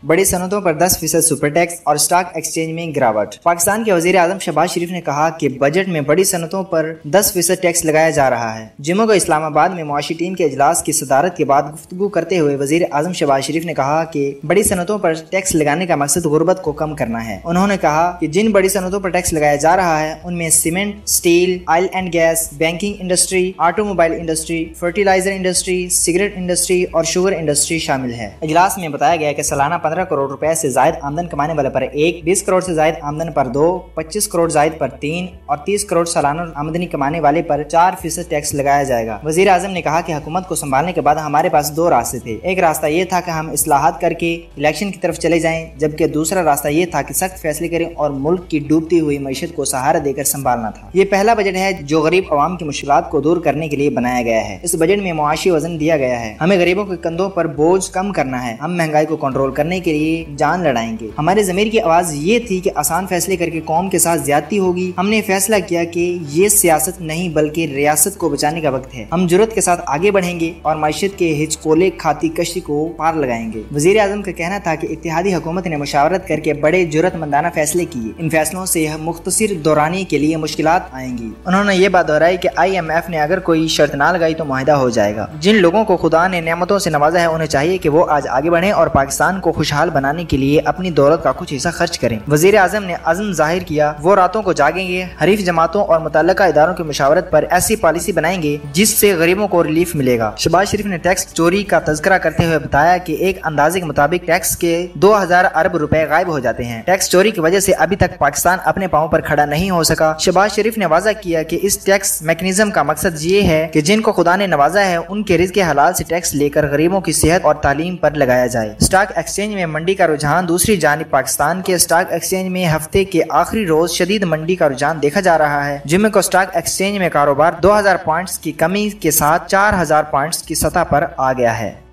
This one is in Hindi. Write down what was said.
बड़ी सनतों पर 10% सुपर टैक्स और स्टॉक एक्सचेंज में गिरावट। पाकिस्तान के वजीर आजम शहबाज शरीफ ने कहा कि बजट में बड़ी सनतों पर 10% टैक्स लगाया जा रहा है। जुम्मे को इस्लामाबाद में मुआशी टीम के इजलास की सदारत के बाद गुफ्तगू करते हुए वजीर आजम शहबाज शरीफ ने कहा कि बड़ी सनतों पर टैक्स लगाने का मकसद गुर्बत को कम करना है। उन्होंने कहा कि जिन बड़ी सनतों पर टैक्स लगाया जा रहा है उनमें cement, steel, oil and gas, banking industry, automobile industry, fertiliser industry, cigarette industry और शुगर इंडस्ट्री शामिल है। इजलास में बताया गया कि सालाना 15 करोड़ रुपए से जायद आमदन कमाने वाले पर 1, 20 करोड़ से जायद आमदन पर 2, 25 करोड़ जायद पर 3 और 30 करोड़ सालाना आमदनी कमाने वाले पर 4% टैक्स लगाया जाएगा। वजीर आजम ने कहा कि हुकूमत को संभालने के बाद हमारे पास 2 रास्ते थे। एक रास्ता ये था कि हम इस्लाहात करके इलेक्शन की तरफ चले जाएं, जबकि दूसरा रास्ता ये था कि सख्त फैसले करें और मुल्क की डूबती हुई मईशत को सहारा देकर संभालना था। ये पहला बजट है जो गरीब अवाम की मुश्किलात को दूर करने के लिए बनाया गया है। इस बजट में मुआशी वजन दिया गया है। हमें गरीबों के कंधों पर बोझ कम करना है। हम महंगाई को कंट्रोल करने के लिए जान लड़ाएंगे। हमारे ज़मीर की आवाज़ ये थी कि आसान फैसले करके कौम के साथ ज्यादती होगी। हमने फैसला किया कि ये सियासत नहीं बल्कि रियासत को बचाने का वक्त है। हम जुर्रत के साथ आगे बढ़ेंगे और मईशत के हिचकोले खाती कश्ती को पार लगाएंगे। वजीर आजम का कहना था कि इत्तेहादी हुकूमत ने मुशावरत करके बड़े जुर्रतमंदाना फैसले किए। इन फैसलों से मुख्तसर दौरानी के लिए मुश्किलात आएंगी। उन्होंने ये बात दोहराई कि IMF ने अगर कोई शर्त ना लगाई तो मुआहिदा हो जाएगा। जिन लोगों को खुदा ने नेमतों से नवाजा है उन्हें चाहिए कि वो आज आगे बढ़ें और पाकिस्तान को खुशहाल बनाने के लिए अपनी दौलत का कुछ हिस्सा खर्च करें। वजीर आजम ने अज़्म जाहिर किया वो रातों को जागेंगे, हरीफ जमातों और मुतल्लिका इदारों की मुशावरत पर ऐसी पॉलिसी बनाएंगे जिससे गरीबों को रिलीफ मिलेगा। शहबाज शरीफ ने टैक्स चोरी का तज़किरा करते हुए बताया कि एक अंदाजे के मुताबिक टैक्स के 2000 अरब रुपए गायब हो जाते हैं। टैक्स चोरी की वजह से अभी तक पाकिस्तान अपने पांव पर खड़ा नहीं हो सका। शहबाज शरीफ ने वाज़ा किया कि इस टैक्स मैकेनिज्म का मकसद ये है कि जिनको खुदा ने नवाजा है उनके रिज़्क़ हलाल से टैक्स लेकर गरीबों की सेहत और तालीम पर लगाया जाए। स्टॉक एक्सचेंज में मंडी का रुझान। दूसरी जानिब पाकिस्तान के स्टॉक एक्सचेंज में हफ्ते के आखिरी रोज शदीद मंडी का रुझान देखा जा रहा है। जुम्मे को स्टॉक एक्सचेंज में कारोबार 2000 पॉइंट्स की कमी के साथ 4000 पॉइंट्स की सतह पर आ गया है।